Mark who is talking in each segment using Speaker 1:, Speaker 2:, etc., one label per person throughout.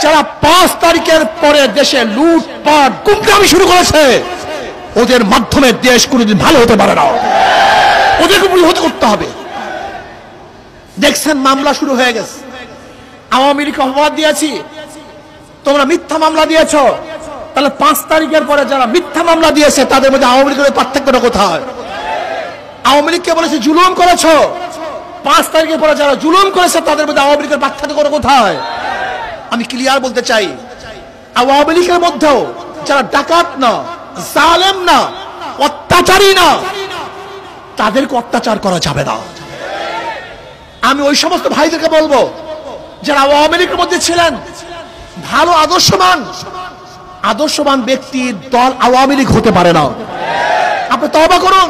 Speaker 1: যারা 5 তারিখের পরে দেশে লুটপাট গুমরামি শুরু করেছে, ওদের মাধ্যমে দেশ কোনোদিন ভালো হতে পারে না। ওদেরকে প্রতিহত করতে হবে। দেখছেন মামলা শুরু হয়ে গেছে। আওয়ামী লীগ অপবাদ দিয়েছি, তোমরা মিথ্যা মামলা দিয়েছ, তাহলে 5 তারিখের পরে যারা মিথ্যা মামলা দিয়েছে তাদের মধ্যে আওয়ামী লীগের পার্থক্যটা কোথায়? আওয়ামী লীগকে বলেছে জুলুম করেছ, 5 তারিখের পরে যারা জুলুম করেছে তাদের মধ্যে আওয়ামী লীগের পার্থক্য কোথায়? আমি ক্লিয়ার বলতে চাই, আওয়ামী লীগের মধ্যেও যারা ডাকাত না, জালেম না, অত্যাচারী না, তাদেরকে অত্যাচার করা যাবে না। আমি ওই সমস্ত ভাইদেরকে বলবো যারা আওয়ামী লীগের মধ্যে ছিলেন, ভালো আদর্শবান ব্যক্তির দল আওয়ামী লীগ হতে পারে না। আপনি তওবা করুন।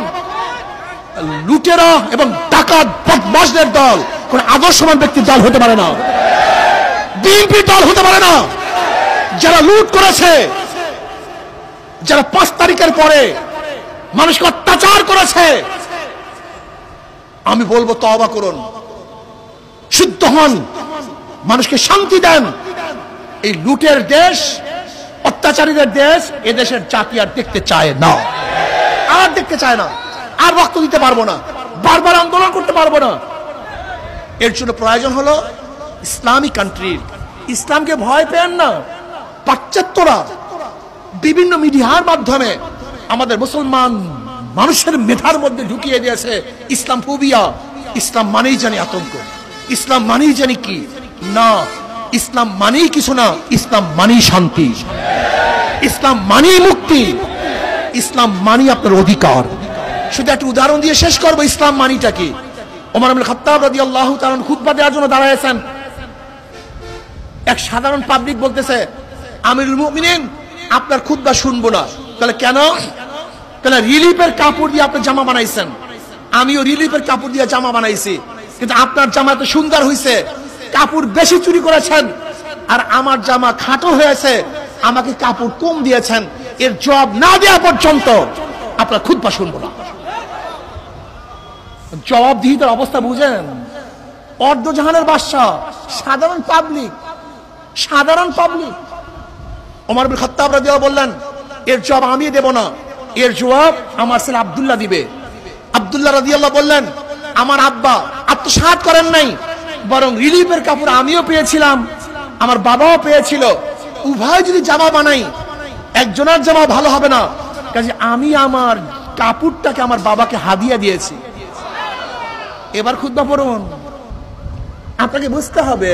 Speaker 1: লুটেরা এবং ডাকাত বদমাশদের দল কোন আদর্শবান ব্যক্তির দল হতে পারে না, বিএনপির দল হতে পারে না। যারা লুট করেছে, যারা 5 তারিখের পরে মানুষকে অত্যাচার করেছে, আমি বলবো তওবা করুন, শুদ্ধ হন, মানুষকে শান্তি দেন। এই লুটের দেশ, অত্যাচারীদের দেশ, এ দেশের জাতি আর দেখতে চায় না, আর দেখতে চায় না, আর রক্ত দিতে পারবো না, বারবার আন্দোলন করতে পারবো না। এর জন্য প্রয়োজন হলো ইসলামিক কান্ট্রি। ইসলামকে ভয় পেন না। পাশ্চাত্যরা বিভিন্ন মিডিয়ার মাধ্যমে আমাদের মুসলমান মানুষের মেধার মধ্যে ঢুকিয়ে দিয়েছে ইসলাম ফোবিয়া। ইসলাম মানেই জানি আতঙ্ক, ইসলাম মানেই জানি কি না, ইসলাম মানেই কিছু না, ইসলাম মানেই শান্তি, ইসলাম মানেই মুক্তি, ইসলাম মানেই আপনার অধিকার। শুধু একটা উদাহরণ দিয়ে শেষ করবো, ইসলাম মানিটা কি। ওমর ইবনে খাত্তাব রাদিয়াল্লাহু তাআলা খুতবা দেওয়ার জন্য দাঁড়ায়ছেন। এক সাধারণ পাবলিক বলতেছে, আমিরুল মুমিনিন আপনার খুতবা শুনবো না। তাহলে কেন? তাহলে রিলিফের কাপড় দিয়ে আপনি জামা বানাইছেন, আমিও রিলিফের কাপড় দিয়ে জামা বানাইছি, কিন্তু আপনার জামা এত সুন্দর হয়েছে, কাপড় বেশি চুরি করেছেন, আর আমার জামা খাটো হয়েছে, আমাকে কাপড় কম দিয়েছেন। এর জবাব না দেওয়া পর্যন্ত আপনার খুতবা শুনবো না। জবাবদিহিতার অবস্থা বুঝেন? অর্ধজাহানের বাদশা, সাধারণ পাবলিক। ওমর ইবনে খাত্তাব রাদিয়াল্লাহু বললেন, এর জবাব আমি দেব না, এর জবাব আমার ছেলে আব্দুল্লাহ দিবে। আব্দুল্লাহ রাদিয়াল্লাহু বললেন, আমার আব্বা আত্মসাৎ করেন নাই, বরং রিলিফের কাপড় আমিও পেয়েছিলাম, আমার বাবাও পেয়েছিল, উভয় যদি জামা বানাই একজনের জামা ভালো হবে না, কাজে আমি আমার কাপড়টাকে আমার বাবাকে হাদিয়া দিয়েছি। এবার খুতবা পড়ুন। আপনাকে বুঝতে হবে,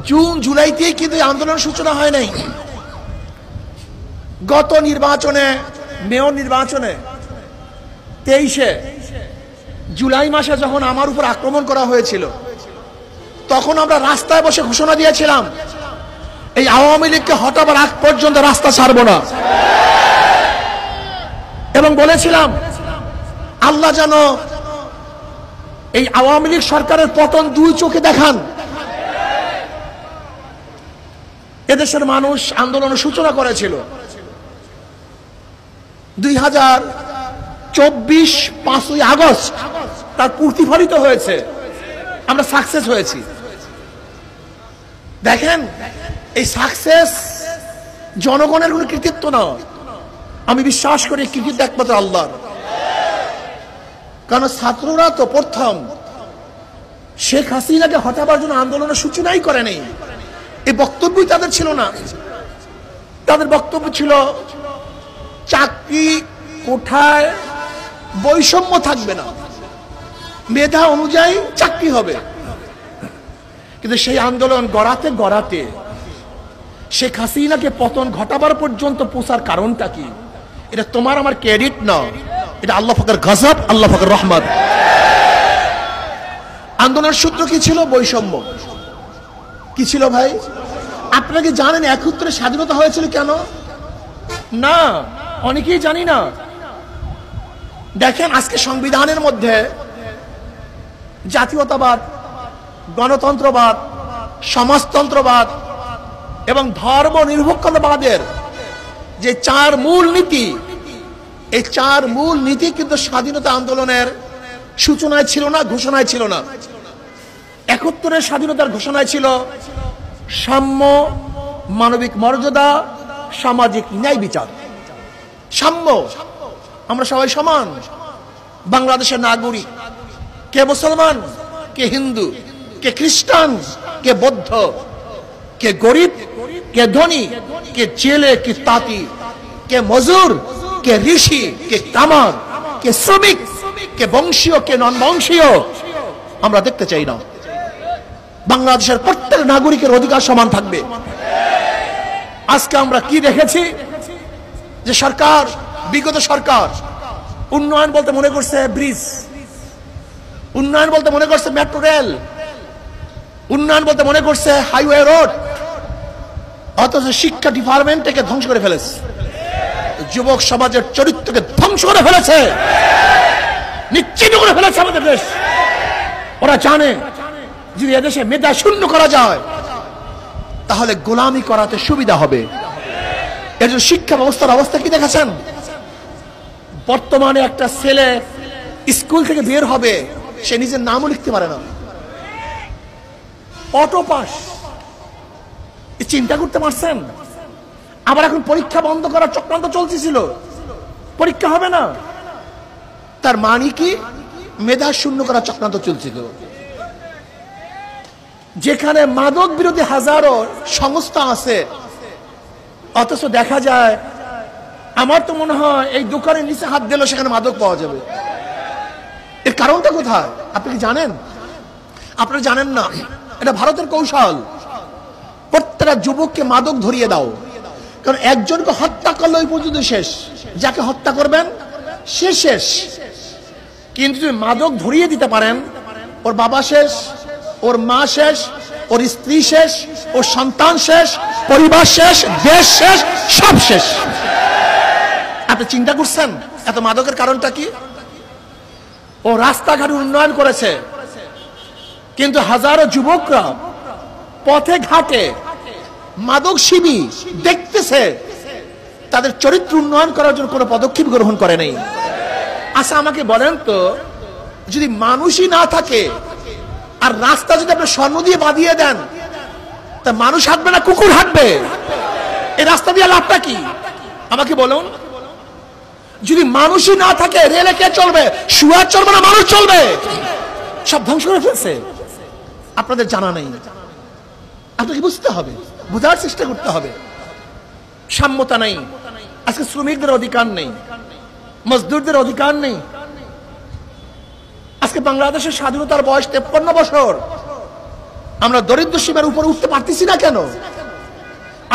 Speaker 1: জুন জুলাইতেই কিন্তু আন্দোলনের সূচনা হয় নাই। গত নির্বাচনে, মেয়র নির্বাচনে 23 জুলাই মাসে যখন আমার উপর আক্রমণ করা হয়েছিল, তখন আমরা রাস্তায় বসে ঘোষণা দিয়েছিলাম, এই আওয়ামী লীগকে হটাবার আগ পর্যন্ত রাস্তা ছাড়বো না, এবং বলেছিলাম আল্লাহ যেন এই আওয়ামী লীগ সরকারের পতন 2 চোখে দেখান। এদেশের মানুষ আন্দোলনের সূচনা করেছিল। 2024 5ই আগস্ট তার প্রতিফলিত হয়েছে, আমরা সাকসেস হয়েছি। দেখেন, এই সাকসেস জনগণের কোনো কৃতিত্ব না। আমি বিশ্বাস করি কৃতিত্ব একমাত্র আল্লাহর। কারণ ছাত্ররা তো প্রথম শেখ হাসিনাকে হটাবার জন্য আন্দোলনের সূচনাই করেনি। এই বক্তব্যই তাদের ছিল না। তাদের বক্তব্য ছিল চাকরি কোঠায় বৈষম্য থাকবে না, মেধা অনুযায়ী চাকরি হবে। কিন্তু সেই আন্দোলন গড়াতে শেখ হাসিনাকে পতন ঘটাবার পর্যন্ত পৌঁছার কারণটা কি? এটা তোমার আমার ক্রেডিট না, এটা আল্লাহ পাকের গজব, আল্লাহ পাকের রহমত। আন্দোলনের সূত্র কি ছিল? বৈষম্য। কি ছিল ভাই? আপনারা কি জানেন 71 স্বাধীনতা হয়েছিল কেন? না, অনেকেই জানি না। দেখেন, আজকে সংবিধানের মধ্যে জাতীয়তাবাদ, গণতন্ত্রবাদ, সমাজতন্ত্রবাদ এবং ধর্ম নিরপেক্ষতাবাদের যে 4 মূল নীতি, এই 4 মূল নীতি কিন্তু স্বাধীনতা আন্দোলনের সূচনায় ছিল না, ঘোষণায় ছিল না। 71 স্বাধীনতার ঘোষণায় ছিল সাম্য, মানবিক মর্যাদা, সামাজিক ন্যায় বিচার, সাম্য। আমরা সবাই সমান। বাংলাদেশের নাগরিক, কে মুসলমান, কে হিন্দু, কে খ্রিস্টান, কে বৌদ্ধ, কে গরিব, কে ধনী, কে জেলে, কে তাঁতি, কে মজুর, কে ঋষি, কে কামার, কে শ্রমিক, কে বংশীয়, কে নন বংশীয়, আমরা দেখতে চাই না। বাংলাদেশের প্রত্যেক নাগরিকের অধিকার সমান থাকবে। আজকে আমরা কি দেখেছি যে সরকার, বিগত সরকার উন্নয়ন বলতে মনে করছে ব্রিজ, উন্নয়ন বলতে মনে করছে মেট্রো রেল, উন্নয়ন বলতে মনে করছে হাইওয়ে রোড, অথচ শিক্ষা ডিপার্টমেন্টকে ধ্বংস করে ফেলেছে, যুবক সমাজের চরিত্রকে ধ্বংস করে ফেলেছে, নিশ্চিহ্ন করে ফেলেছে আমাদের দেশ। ওরা জানে যদি এদেশে মেধা শূন্য করা যায় তাহলে গোলামি করাতে সুবিধা হবে। এর জন্য শিক্ষা ব্যবস্থার অবস্থা কি দেখেছেন? বর্তমানে একটা ছেলে স্কুল থেকে বের হবে, সে নিজের নামও লিখতে পারে না, অটো পাস। চিন্তা করতে পারছেন? আবার এখন পরীক্ষা বন্ধ করার চক্রান্ত চলছিল, পরীক্ষা হবে না। তার মানে কি? মেধা শূন্য করার চক্রান্ত চলছিল। যেখানে মাদক বিরোধী হাজারো সংস্থা আছে, অথচ দেখা যায়, আমার তো মনে হয় এই দোকানের নিচে হাত দিলেও সেখানে মাদক পাওয়া যাবে। এর কারণটা কোথায় আপনি কি জানেন? আপনারা জানেন না, এটা ভারতের কৌশল। প্রত্যেকটা যুবককে মাদক ধরিয়ে দাও, কারণ একজনকে হত্যা করলে ওই পর্যন্ত শেষ, যাকে হত্যা করবেন সে শেষ। কিন্তু যদি মাদক ধরিয়ে দিতে পারেন, ওর বাবা শেষ, ওর মা শেষ, ওর স্ত্রী শেষ, ওর সন্তান শেষ, পরিবার শেষ, দেশ শেষ, সব শেষ। আপনি চিন্তা করছেন এত মাদকের কারণটা কি? ও রাস্তাঘাট উন্নয়ন করেছে, কিন্তু হাজারো যুবকরা পথে ঘাটে মাদক সেবী দেখতেছে, তাদের চরিত্র উন্নয়ন করার জন্য কোনো পদক্ষেপ গ্রহণ করে নাই। আচ্ছা আমাকে বলেন তো, যদি মানুষই না থাকে আর রাস্তা যদি আপনি স্বর্ণ দিয়ে বাঁধিয়ে দেন, তা মানুষ হাঁটবে না কুকুর হাঁটবে? এই রাস্তা দিয়ে লাভটা কি আমাকে বলুন? যদি মানুষই না থাকে রেলে কে চলবে? শুয়ার চলবে না মানুষ চলবে? সব ধ্বংস করে ফেলছে। আপনাদের জানা নেই, আপনাকে বুঝতে হবে, বোঝার চেষ্টা করতে হবে। সাম্যতা নেই, আজকে শ্রমিকদের অধিকার নেই, মজদুরদের অধিকার নেই। আজকে বাংলাদেশের স্বাধীনতার বয়স 53 বছর, আমরা দরিদ্র সীমার উপরে উঠতে পারতেছি না কেন?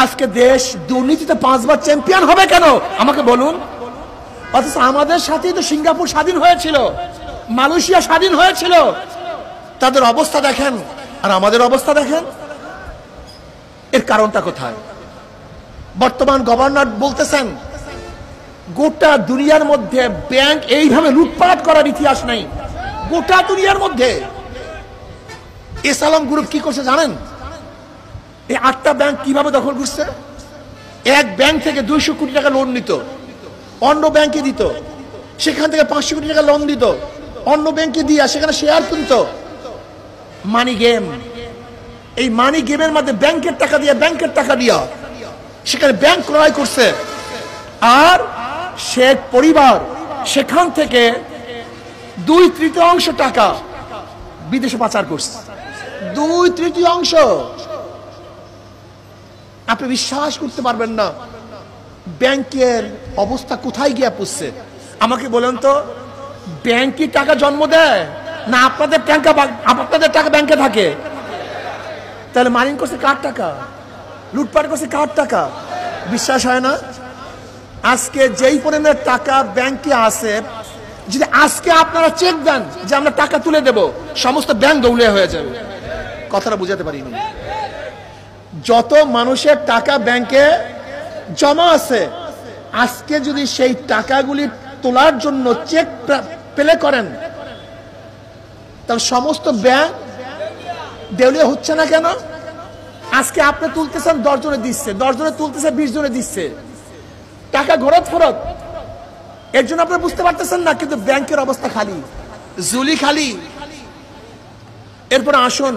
Speaker 1: আজকে দেশ দুর্নীতিতে 5 বার চ্যাম্পিয়ন হবে কেন আমাকে বলুন? অথচ আমাদের সাথেই তো সিঙ্গাপুর স্বাধীন হয়েছিল, মালয়েশিয়া স্বাধীন হয়েছিল। তাদের অবস্থা দেখেন আর আমাদের অবস্থা দেখেন। এর কারণটা কোথায়? বর্তমান গভর্নর বলতেছেন গোটা দুনিয়ার মধ্যে ব্যাংক এইভাবে লুটপাট করার ইতিহাস নাই, গোটা দুনিয়ার মধ্যে। এসালাম গ্রুপ কি করছে জানেন? এই 8টা ব্যাংক কিভাবে দখল করছে? এক ব্যাংক থেকে 200 কোটি টাকা লোন নিত, অন্য ব্যাংকে দিত, সেখান থেকে 500 কোটি টাকা লোন দিত, অন্য ব্যাংকে দিয়া সেখানে শেয়ার কিনত। Money game. এই মানি গেমের মধ্যে ব্যাংকের টাকা দিয়া, ব্যাংকের টাকা দিয়া সেখানে ব্যাংক ক্রয় করছে, আর শেখ পরিবার সেখান থেকে 2/3 টাকা বিদেশে পাচার করছে। 2/3। আপনি বিশ্বাস করতে পারবেন না ব্যাংকের অবস্থা কোথায় গিয়ে পৌঁছছে। আমাকে বলেন তো, ব্যাংক কি টাকা জন্ম দেয় না আপনাদের টাকা ব্যাংকে থাকে? তাহলে মাইনিং করছে কার টাকা? লুটপাট করছে কার টাকা? বিশ্বাস হয় না? আজকে যেই পরিমাণের টাকা ব্যাংকে আছে, যদি আজকে আপনারা চেক দেন যে আমরা টাকা তুলে দেব, সমস্ত ব্যাংক দৌড়ে হয়ে যাবে। কথাটা বুঝাতে পারিনি। যত মানুষের টাকা ব্যাংকে জমা আছে, আজকে যদি সেই টাকাগুলি তোলার জন্য চেক পেলে করেন, তাহলে সমস্ত ব্যাংক দেউলিয়া হচ্ছে না কেন? আজকে আপনি তুলতেছেন 10 জনে দিচ্ছে, 10 জনে তুলতেছে 20 জনে দিচ্ছে, টাকা ঘরত ফরত। এর জন্য আপনি বুঝতে পারতেছেন না, কিন্তু ব্যাংকের অবস্থা খালি, জুলি খালি। এরপর আসুন,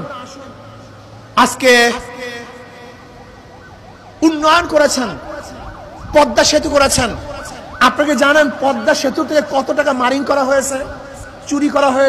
Speaker 1: আজকে উন্নয়ন করেছেন, পদ্মা সেতু করেছেন। আপনাকে জানেন পদ্মা সেতু থেকে কত টাকা মারিং করা হয়েছে, চুরি করা হয়েছে?